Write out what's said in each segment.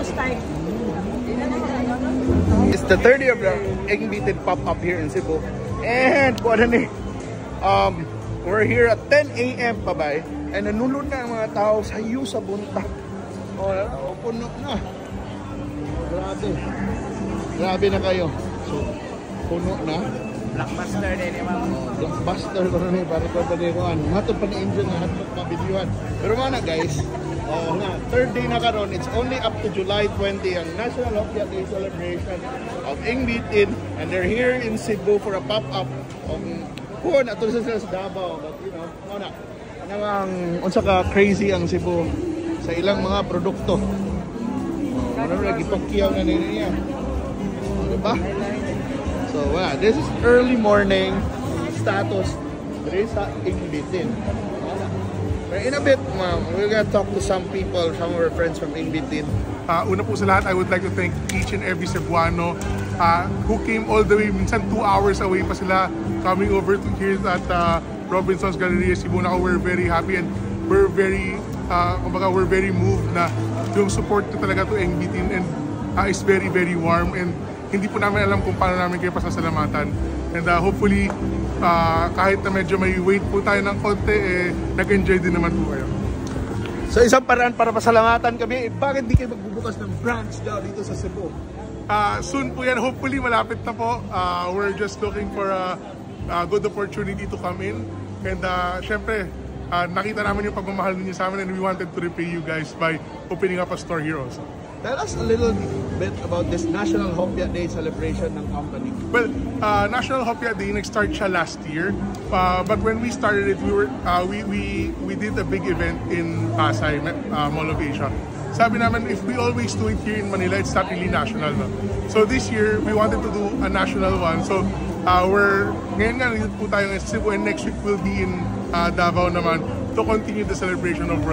start. It's the third year of the Egg Beaten pop-up here in Cebu. And we're here at 10 a.m. pa ba? And nanunod na ang mga tao sayo sa bunta. Puno na. Grabe na kayo. So, puno na. Blockbuster din naman. Blockbuster ko na para ko pa din ko. Hatod pa ni Angel na hatod pa videohan. Pero mga guys, third day na karon. It's only up to July 20 ang National Hopya Day celebration of Egg Beaten, and they're here in Cebu for a pop-up. Kuha na ito sa Davao, but you know, unsa ka crazy ang Cebu sa ilang mga produkto. Lagi pagkiyaw na niya. Diba? So, this is early morning status. There is Egg Beaten. In a bit, we're gonna talk to some people, some of our friends from Egg Beaten. Una po sa lahat, I would like to thank each and every Cebuano who came all the way, minsan 2 hours away pa sila coming over to here at Robinson's Galleria Cebu. Now we're very happy and we're very moved na yung support ko talaga to Egg Beaten, and is very warm, and hindi po namin alam kung paano namin kayo pasasalamatan. And hopefully, kahit na medyo may wait po tayo ng konti, nag-enjoy din naman po kayo. So isang paraan para pasalamatan kami, bakit di kayo magbubukas ng branch daw dito sa Cebu? Soon po yan, hopefully malapit na po. We're just looking for a good opportunity to come in. And syempre, nakita namin yung pagmamahal ninyo sa amin, and we wanted to repay you guys by opening up a store here also. Tell us a little bit about this National Hopya Day celebration ng company. Well, National Hopya Day nag-start siya last year, but when we started it, we did a big event in Pasay, Mall of Asia. Sabi namin, if we always do it here in Manila, it's not really national. No? So this year, we wanted to do a national one. So ngayon nga nandito po tayo ng Cebu, and next week we'll be in Davao naman to continue the celebration of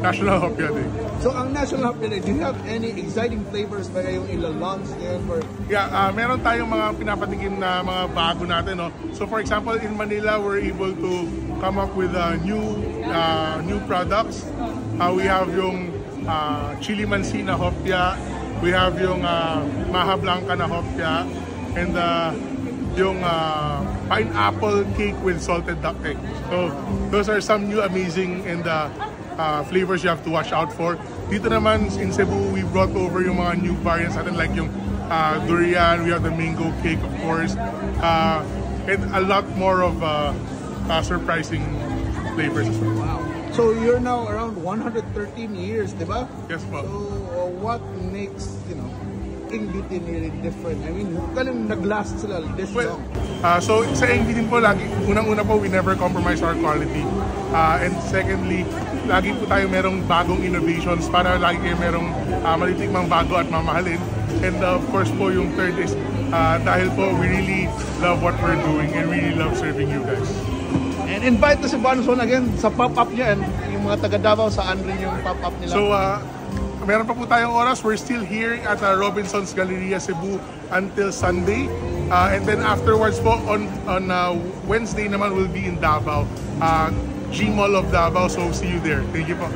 National Hopya Day. So ang National Hopya Day, do you have any exciting flavors ba kayong ila-launch ngayon? Yeah, meron tayong mga pinapatikim na mga bago natin. No? So for example, in Manila, we're able to come up with new products. We have yung Chili Mansina Hopya, we have yung Maha Blanca na Hopya, and yung pineapple cake with salted duck egg. So those are some new amazing and flavors you have to watch out for. Dito naman in Cebu, we brought over yung mga new variants natin, like yung durian, we have the mango cake of course, and a lot more of surprising flavors as well. Wow. So you're now around 113 years, di ba? Yes po. So what makes, Egg Beaten really different? I mean, kaling nag-last sila this long? So sa Egg Beaten po, unang-una po, we never compromise our quality. And secondly, lagi po tayo merong bagong innovations para lagi kayo merong malitikmang bago at mamahalin. And of course po, yung third is dahil po we really love what we're doing and really love serving you guys. And invite to si Bonson again sa pop-up niya, and yung mga taga Davao, saan rin yung pop-up nila? So meron pa po tayong oras. We're still here at Robinson's Galleria Cebu until Sunday. And then afterwards po, on Wednesday naman, we'll be in Davao. G Mall of Davao. So see you there. Thank you po.